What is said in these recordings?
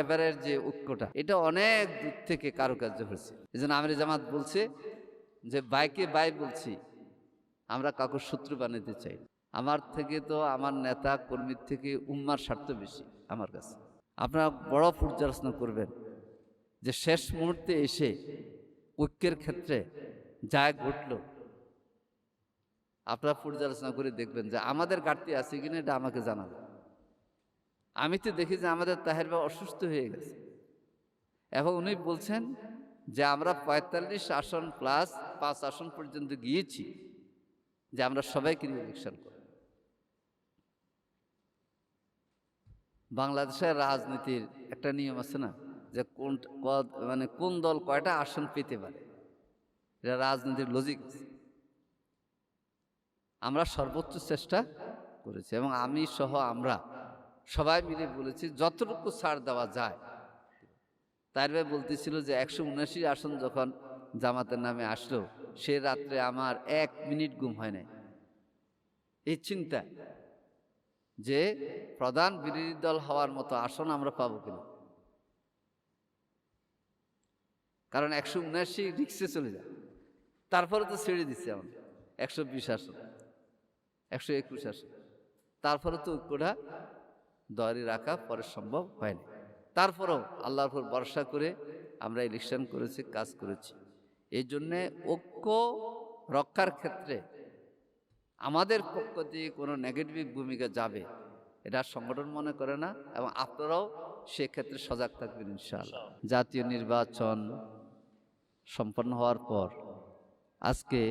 এবারের যে ঐক্যটা, এটা অনেক দূর থেকে কারুকার্য হয়েছে। এই জন্য আমির জামাত বলছে যে বাইকে বাই বলছি, আমরা কাউকে শত্রু বানাতে চাই। আমার থেকে তো আমার নেতা কর্মীর থেকে উম্মার স্বার্থ বেশি আমার কাছে। আপনারা বড় পর্যালোচনা করবেন যে শেষ মুহূর্তে এসে ঐক্যের ক্ষেত্রে যা ঘটল, আপনারা পর্যালোচনা করে দেখবেন যে আমাদের ঘাটতি আছে কিনা, এটা আমাকে জানাবেন। আমি তো দেখি যে আমাদের তাহের ভাই অসুস্থ হয়ে গেছে। এখন উনি বলছেন যে আমরা ৪৫ আসন প্লাস ৫ আসন পর্যন্ত গিয়েছি, যে আমরা সবাইকে নিয়ে ইলেকশন করব। বাংলাদেশের রাজনীতির একটা নিয়ম আছে না, যে কোন দল কয়টা আসন পেতে পারে, এটা রাজনীতির লজিক আছে। আমরা সর্বোচ্চ চেষ্টা করেছি এবং আমি সহ আমরা সবাই মিলে বলেছি যতটুকু ছাড় দেওয়া যায়। তার ভাই বলতেছিল যে ১৭৯ আসন যখন জামাতের নামে আসলো, সে রাত্রে আমার ১ মিনিট ঘুম হয় নাই এই চিন্তা যে প্রধান বিরোধী দল হওয়ার মতো আসন আমরা পাবো কিনা। কারণ ১৭৯ রিক্সে চলে যায়, তারপরে তো ছেড়ে দিচ্ছে আমাদের ১২০ আসন, ১২১ আসন, তারপরে তো ঐক্যটা ধরে রাখা পরে সম্ভব হয়নি। তারপরেও আল্লাহর উপর ভরসা করে আমরা ইলেকশন করেছি, কাজ করেছি। এই জন্যে ঐক্য রক্ষার ক্ষেত্রে আমাদের পক্ষ থেকে কোনো নেগেটিভ ভূমিকা যাবে এটা সংগঠন মনে করে না, এবং আপনারাও সেক্ষেত্রে সজাগ থাকবেন ইনশাআল্লাহ। জাতীয় নির্বাচন সম্পন্ন হওয়ার পর আজকে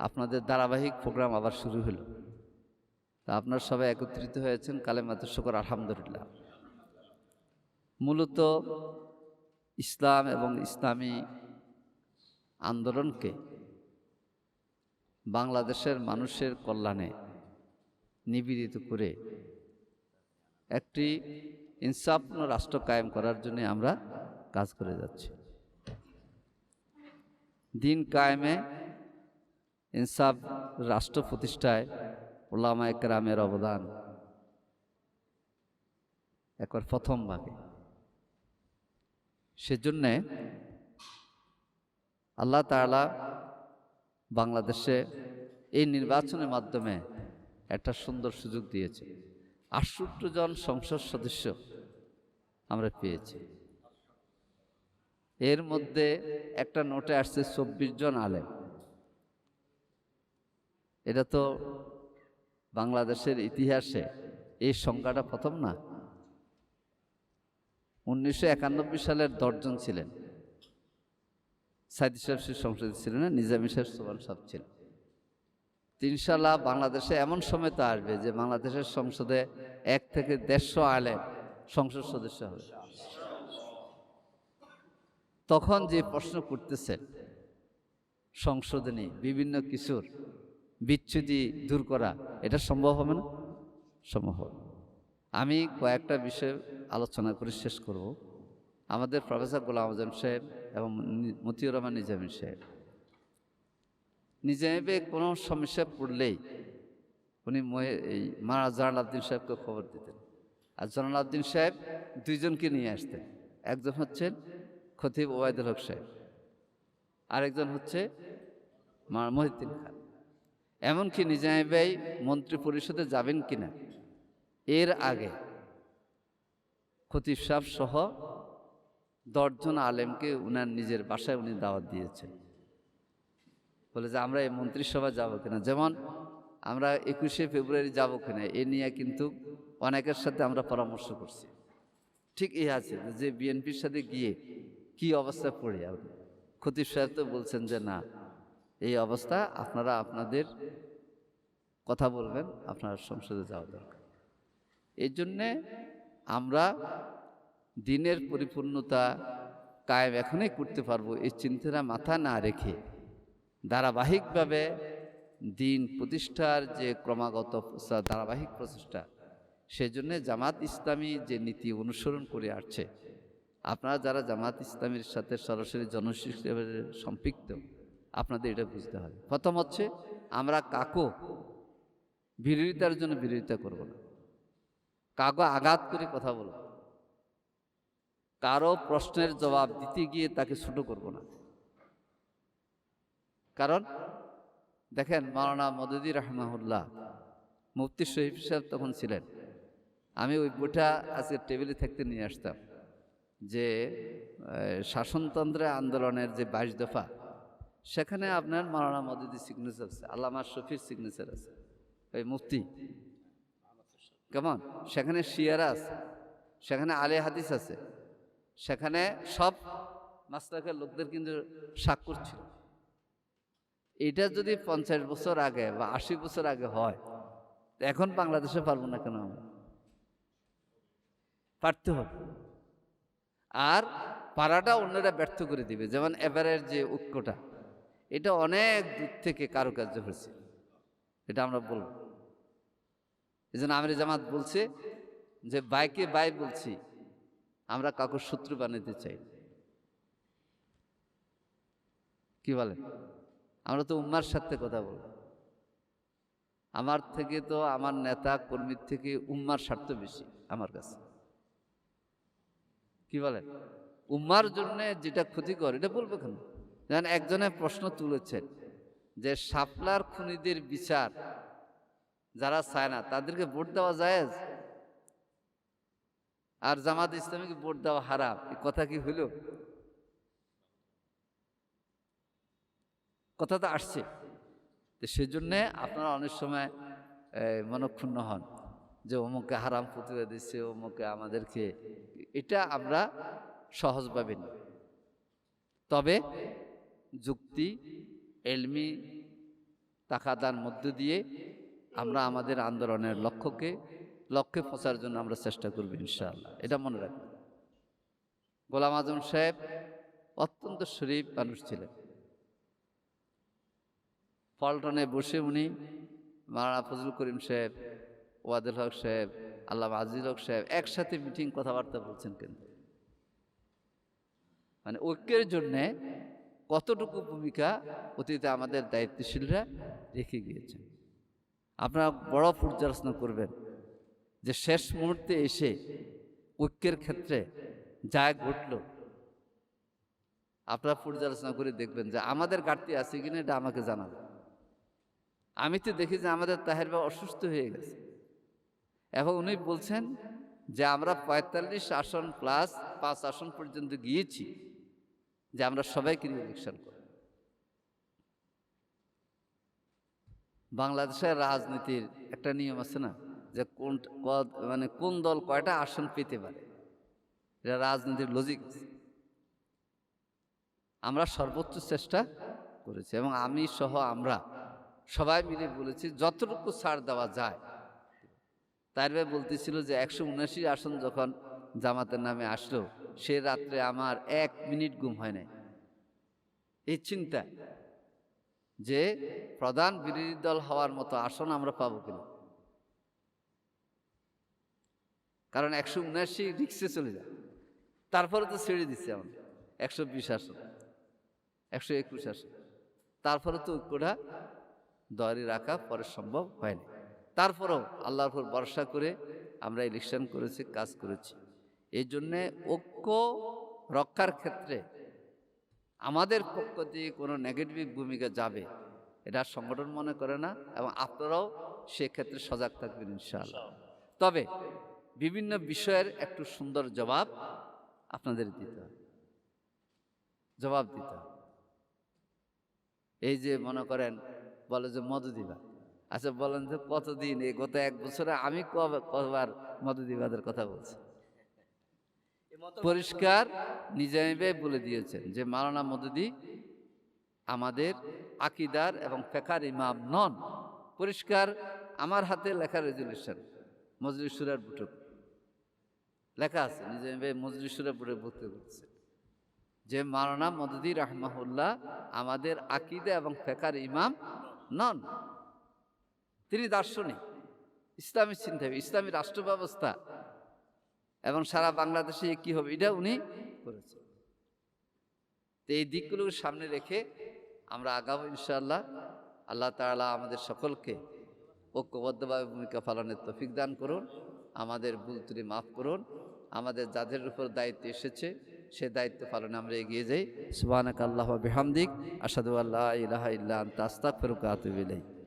আপনাদের ধারাবাহিক প্রোগ্রাম আবার শুরু হলো। তা আপনারা সবাই একত্রিত হয়েছেন, কালেমাতে শুকর আলহামদুলিল্লাহ। মূলত ইসলাম এবং ইসলামী আন্দোলনকে বাংলাদেশের মানুষের কল্যাণে নিবেদিত করে একটি ইনসাফপূর্ণ রাষ্ট্র কায়েম করার জন্য আমরা কাজ করে যাচ্ছি। দিন কায়েমে, ইনসাফ রাষ্ট্র প্রতিষ্ঠায় উলামায়ে কেরামের অবদান একবার প্রথম ভাগে। সেজন্যে আল্লাহ তাআলা বাংলাদেশে এই নির্বাচনের মাধ্যমে একটা সুন্দর সুযোগ দিয়েছে। ৬৮ জন সংসদ সদস্য আমরা পেয়েছি। এর মধ্যে একটা নোটে আসছে ২৪ জন আলেম। এটা তো বাংলাদেশের ইতিহাসে এই সংখ্যাটা প্রথম না। ১৯৯১ সালের ১০ জন ছিলেন। সাইদি সাহেব সংসদে ছিলেন না, নিজামী সাহেব, সোবান সাহেব ছিলেন। ইনশাআল্লাহ বাংলাদেশে এমন সময় তো আসবে যে বাংলাদেশের সংসদে ১ থেকে ১৫০ আলেম সংসদ সদস্য হবে। তখন যে প্রশ্ন করতেছেন সংসদে নিয়ে বিভিন্ন কিছুর বিচ্ছুতি দূর করা, এটা সম্ভব হবে না? সম্ভব হবে। আমি কয়েকটা বিষয় আলোচনা করে শেষ করব। আমাদের প্রফেসর গোলাম আজম সাহেব এবং মতিউর রহমান নিজামী সাহেব, নিজামী কোনো সমস্যা পড়লেই উনি এই জালাল আবদিন সাহেবকে খবর দিতেন। আর জালাল আবদিন সাহেব দুইজনকে নিয়ে আসতেন। একজন হচ্ছেন খতিব ওবায়দুল হক সাহেব, আরেকজন হচ্ছে মহিউদ্দিন খান। এমনকি নিজামী ভাই মন্ত্রী পরিষদে যাবেন কিনা এর আগে খতিব সাহেব সহ ১০ জন আলেমকে উনার নিজের বাসায় উনি দাওয়াত দিয়েছেন, বলে যে আমরা এই মন্ত্রিসভা যাব কিনা, যেমন আমরা ২১শে ফেব্রুয়ারি যাব কিনা এ নিয়ে কিন্তু অনেকের সাথে আমরা পরামর্শ করছি। ঠিক এই আছে যে বিএনপির সাথে গিয়ে কি অবস্থা পড়ে আপনি, খতিব সাহেব তো বলছেন যে না, এই অবস্থা, আপনারা আপনাদের কথা বলবেন, আপনার সংসদে যাওয়া দরকার। এই জন্যে আমরা দিনের পরিপূর্ণতা কায়েম এখনই করতে পারবো এই চিন্তাটা মাথা না রেখে ধারাবাহিকভাবে দিন প্রতিষ্ঠার যে ক্রমাগত ধারাবাহিক প্রচেষ্টা, সেজন্য জামাত ইসলামী যে নীতি অনুসরণ করে আসছে, আপনারা যারা জামাত ইসলামীর সাথে সরাসরি জনশিক্ষাভাবে সম্পৃক্ত, আপনাদের এটা বুঝতে হবে। প্রথম হচ্ছে আমরা কাকো বিরোধিতার জন্য বিরোধিতা করব না, কাকো আঘাত করে কথা বলব। কারো প্রশ্নের জবাব দিতে গিয়ে তাকে ছোট করব না। কারণ দেখেন, মাওলানা মওদুদী রাহমাহুল্লাহ মুফতি শরীফ সাহেব তখন ছিলেন। আমি ওই বইটা আজকে টেবিলে থাকতে নিয়ে আসতাম, যে শাসনতন্ত্রে আন্দোলনের যে 22 দফা, সেখানে আপনার মাওলানা মওদুদী সিগনেচার আছে, আল্লামা শফির সিগনেচার আছে, ওই মুফতি কেমন, সেখানে শিয়ারা আছে, সেখানে আলে হাদিস আছে, সেখানে সব মাসলাকের লোকদের কিন্তু স্বাক্ষর ছিল। এটা যদি 50 বছর আগে বা 80 বছর আগে হয়, এখন বাংলাদেশে পারবো না কেন? আমরা পারতে হবে। আর পারাটা অন্যরা ব্যর্থ করে দিবে। যেমন এবারের যে ঐক্যটা, এটা অনেক দূর থেকে কারুকার্য হয়েছে, এটা আমরা বলবো। এই জন্য আমির জামাত বলছে যে বাইকে বাই বলছি, আমরা কাউকে শত্রু বানাতে চাই। কি বলে? আমরা তো উম্মার সাথে কথা বলবো। আমার থেকে তো, আমার নেতা কর্মীর থেকে উম্মার স্বার্থ বেশি আমার কাছে। কি বলে? উম্মার জন্য যেটা ক্ষতিকর এটা বলবো কেন? যেমন একজনে প্রশ্ন তুলেছেন যে শাপলার খুনিদের বিচার যারা চায় না তাদেরকে ভোট দেওয়া জায়েজ, আর জামাত ইসলামীকে ভোট দেওয়া হারাম, এই কথা কি হইল? কথা তো আসছে। তো সেজন্যে আপনারা অনেক সময় মনক্ষুণ্ণ হন যে অমুকে হারাম ফতুয়া দিচ্ছে, অমুকে আমাদেরকে, এটা আমরা সহজভাবে নিই। তবে যুক্তি, এলমি তাকাদার মধ্য দিয়ে আমরা আমাদের আন্দোলনের লক্ষ্যে পৌঁছার জন্য আমরা চেষ্টা করব ইনশাআল্লাহ। এটা মনে রাখবেন। গোলাম আজম সাহেব অত্যন্ত শরীফ মানুষ ছিলেন। পল্টনে বসে উনি মাওলানা ফজলুল করিম সাহেব, ওয়াদুল হক সাহেব, আল্লামা আজিজ হক সাহেব একসাথে মিটিং কথাবার্তা বলছেন, কিন্তু মানে ঐক্যের জন্যে কতটুকু ভূমিকা অতীতে আমাদের দায়িত্বশীলরা রেখে গিয়েছেন। আপনারা বড় পর্যালোচনা করবেন যে শেষ মুহূর্তে এসে ঐক্যের ক্ষেত্রে যা ঘটল, আপনারা পর্যালোচনা করে দেখবেন যে আমাদের ঘাটতি আছে কিনা, এটা আমাকে জানাবেন। আমি তো দেখি যে আমাদের তাহের ভাই অসুস্থ হয়ে গেছে। এখন উনি বলছেন যে আমরা 45 আসন প্লাস 5 আসন পর্যন্ত গিয়েছি, যে আমরা সবাইকে ইলেকশন করব। বাংলাদেশের রাজনীতির একটা নিয়ম আছে না, যে কোন দল কয়টা আসন পেতে পারে, এটা রাজনীতির লজিক। আমরা সর্বোচ্চ চেষ্টা করেছি, এবং আমি সহ আমরা সবাই মিলে বলেছি যতটুকু ছাড় দেওয়া যায়। তার ভাই বলতেছিল যে 179 আসন যখন জামাতের নামে আসলো, সে রাত্রে আমার 1 মিনিট ঘুম হয় নাই, এই চিন্তা যে প্রধান বিরোধী দল হওয়ার মতো আসন আমরা পাবো কিনা। কারণ 179 রিক্সে চলে যায়, তারপরে তো ছেড়ে দিচ্ছে আমরা 120 আসন, 121 আসন, তারপরে তো ঐক্যটা দরি রাখা পরে সম্ভব হয়নি। তারপরেও আল্লাহর উপর ভরসা করে আমরা ইলেকশন করেছি, কাজ করেছি। এই জন্যে ঐক্য রক্ষার ক্ষেত্রে আমাদের পক্ষ থেকে কোনো নেগেটিভ ভূমিকা যাবে, এটা সংগঠন মনে করে না, এবং আপনারাও সেক্ষেত্রে সজাগ থাকবেন ইনশাআল্লাহ। তবে বিভিন্ন বিষয়ের একটু সুন্দর জবাব আপনাদের দিতে হবে, জবাব দিতে হবে। এই যে মনে করেন বলে যে মধুদিবাদ, আচ্ছা বলেন যে কতদিন, এই গত 1 বছরে আমি কবার মধুদিবাদের কথা বলছি? পরিষ্কার নিজামী ভাই বলে দিয়েছেন যে মাওলানা মওদুদী আমাদের আকীদার এবং ফিকহের ইমাম নন। পরিষ্কার আমার হাতে লেখা রেজুলেশন, মজলিস শুরার বুটে লেখা আছে, নিজামী ভাই মজলিস শুরার বুটে বলতে বলছে যে মাওলানা মওদুদী রাহমাহুল্লাহ আমাদের আকীদা এবং ফিকহের ইমাম নন। তিনি দার্শনিক, ইসলামী চিন্তাবিদ, ইসলামী রাষ্ট্র ব্যবস্থা এবং সারা বাংলাদেশে কি হবে এটা উনি করেছেন। তো এই দিকগুলোর সামনে রেখে আমরা আগাবো ইনশাআল্লাহ। আল্লাহ তাআলা আমাদের সকলকে ঐক্যবদ্ধভাবে ভূমিকা পালনের তৌফিক দান করুন, আমাদের ভুল ত্রুটি মাফ করুন। আমাদের যাদের উপর দায়িত্ব এসেছে সে দায়িত্ব পালনে আমরা এগিয়ে যাই। সুবহানাকা আল্লাহুম্মা বিহামদিক আশহাদু আল্লা ইলাহা ইল্লা আনতা আস্তাগফিরুকা ওয়া আতুবু ইলাইক।